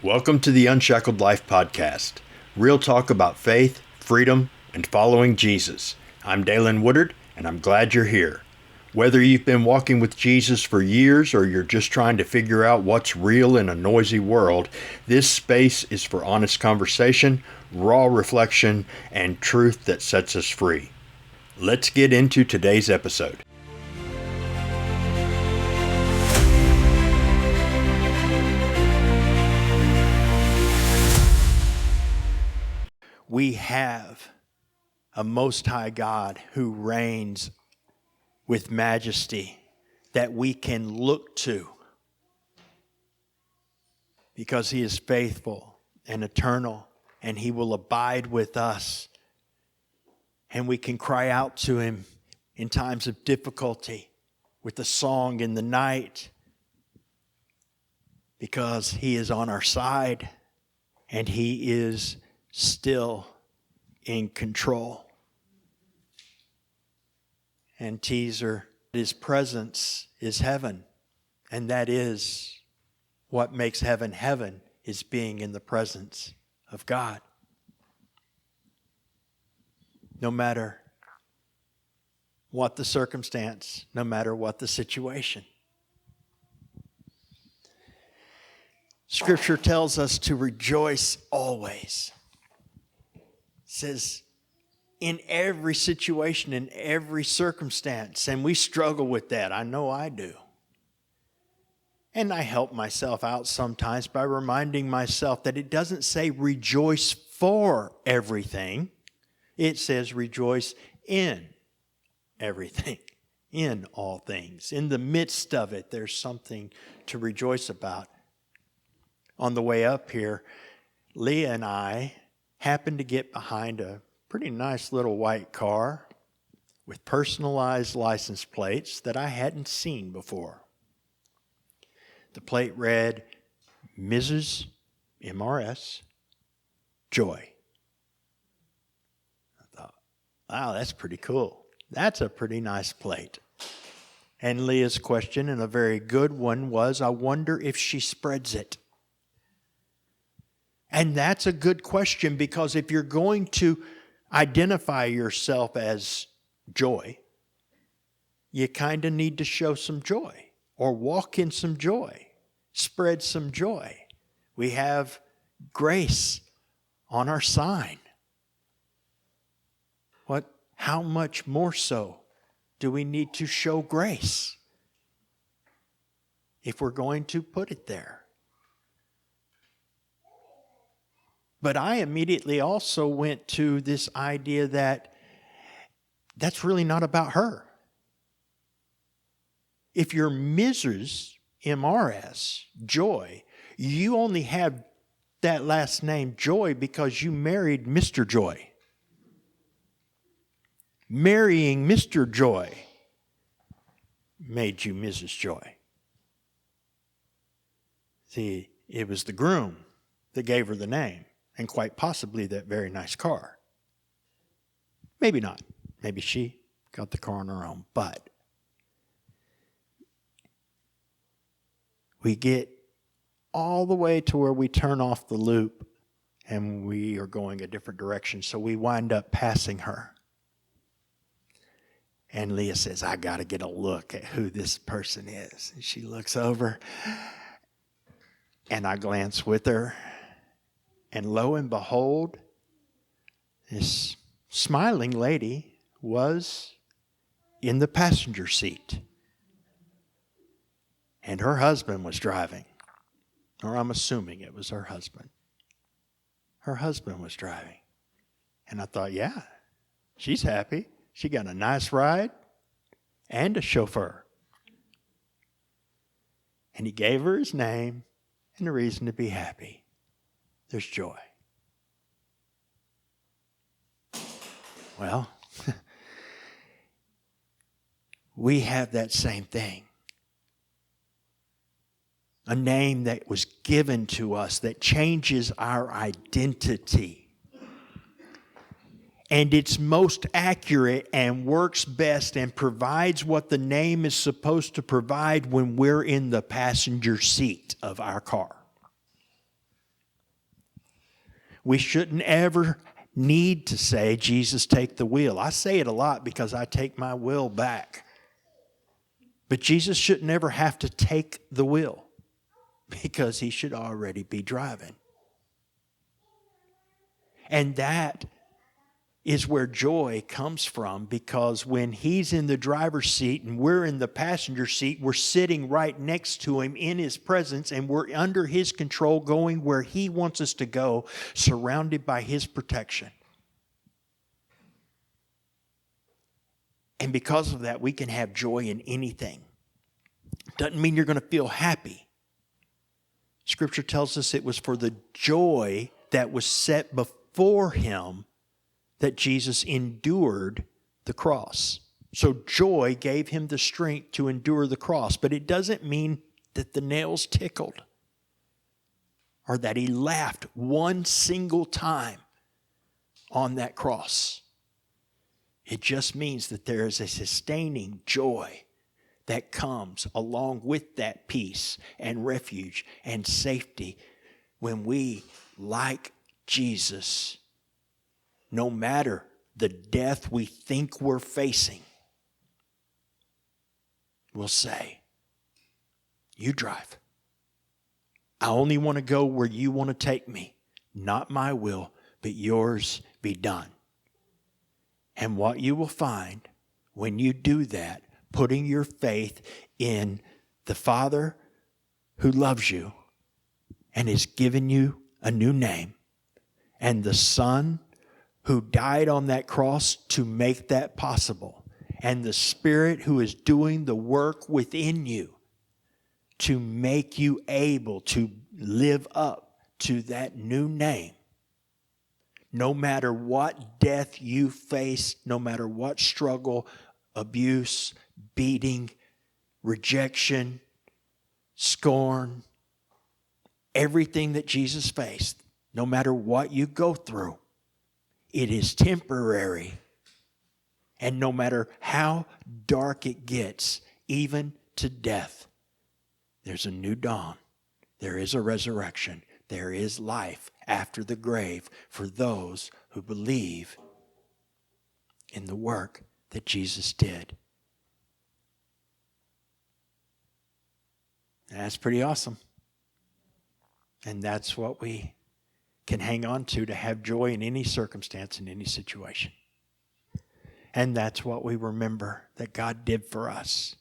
Welcome to the Unshackled Life Podcast. Real talk about faith, freedom, and following Jesus. I'm Dalen Woodard, and I'm glad you're here. Whether you've been walking with Jesus for years or you're just trying to figure out what's real in a noisy world, this space is for honest conversation, raw reflection, and truth that sets us free. Let's get into today's episode. We have a Most High God who reigns with majesty that we can look to because He is faithful and eternal and He will abide with us. And we can cry out to Him in times of difficulty with a song in the night because He is on our side and He is still in control. And teaser, His presence is heaven. And that is what makes heaven heaven, is being in the presence of God. No matter what the circumstance, no matter what the situation. Scripture tells us to rejoice always. It says, in every situation, in every circumstance, and we struggle with that. I know I do. And I help myself out sometimes by reminding myself that it doesn't say rejoice for everything. It says rejoice in everything, in all things. In the midst of it, there's something to rejoice about. On the way up here, Leah and I happened to get behind a pretty nice little white car with personalized license plates that I hadn't seen before. The plate read, Mrs. MRS, Joy. I thought, wow, that's pretty cool. That's a pretty nice plate. And Leah's question, and a very good one, was, I wonder if she spreads it. And that's a good question, because if you're going to identify yourself as joy, you kind of need to show some joy or walk in some joy, spread some joy. We have grace on our sign. How much more so do we need to show grace if we're going to put it there? But I immediately also went to this idea that that's really not about her. If you're Mrs. MRS, Joy, you only have that last name, Joy, because you married Mr. Joy. Marrying Mr. Joy made you Mrs. Joy. See, it was the groom that gave her the name. And quite possibly that very nice car. Maybe not. Maybe she got the car on her own. But we get all the way to where we turn off the loop and we are going a different direction. So we wind up passing her. And Leah says, I got to get a look at who this person is. And she looks over and I glance with her. And lo and behold, this smiling lady was in the passenger seat. And her husband was driving. Or I'm assuming it was her husband. Her husband was driving. And I thought, yeah, she's happy. She got a nice ride and a chauffeur. And he gave her his name and a reason to be happy. There's joy. Well, we have that same thing. A name that was given to us that changes our identity. And it's most accurate and works best and provides what the name is supposed to provide when we're in the passenger seat of our car. We shouldn't ever need to say, Jesus, take the wheel. I say it a lot because I take my will back. But Jesus should never have to take the wheel because he should already be driving. And that is where joy comes from, because when he's in the driver's seat and we're in the passenger seat, we're sitting right next to him in his presence, and we're under his control, going where he wants us to go, surrounded by his protection. And because of that, we can have joy in anything. Doesn't mean you're going to feel happy. Scripture tells us it was for the joy that was set before him that Jesus endured the cross. So joy gave him the strength to endure the cross. But it doesn't mean that the nails tickled or that he laughed one single time on that cross. It just means that there is a sustaining joy that comes along with that peace and refuge and safety when we, like Jesus, no matter the death we think we're facing, we'll say, you drive. I only want to go where you want to take me. Not my will, but yours be done. And what you will find when you do that, putting your faith in the Father who loves you and has given you a new name, and the Son who died on that cross to make that possible, and the Spirit who is doing the work within you to make you able to live up to that new name. No matter what death you face, no matter what struggle, abuse, beating, rejection, scorn, everything that Jesus faced, no matter what you go through, it is temporary. And no matter how dark it gets, even to death, there's a new dawn. There is a resurrection. There is life after the grave for those who believe in the work that Jesus did. And that's pretty awesome. And that's what we can hang on to have joy in any circumstance, in any situation. And that's what we remember that God did for us.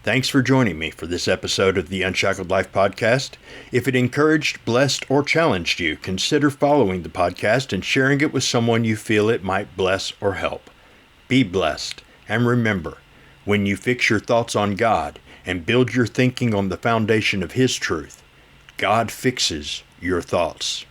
Thanks for joining me for this episode of the Unshackled Life podcast. If it encouraged, blessed, or challenged you, consider following the podcast and sharing it with someone you feel it might bless or help. Be blessed, and remember, when you fix your thoughts on God and build your thinking on the foundation of His truth, God fixes your thoughts.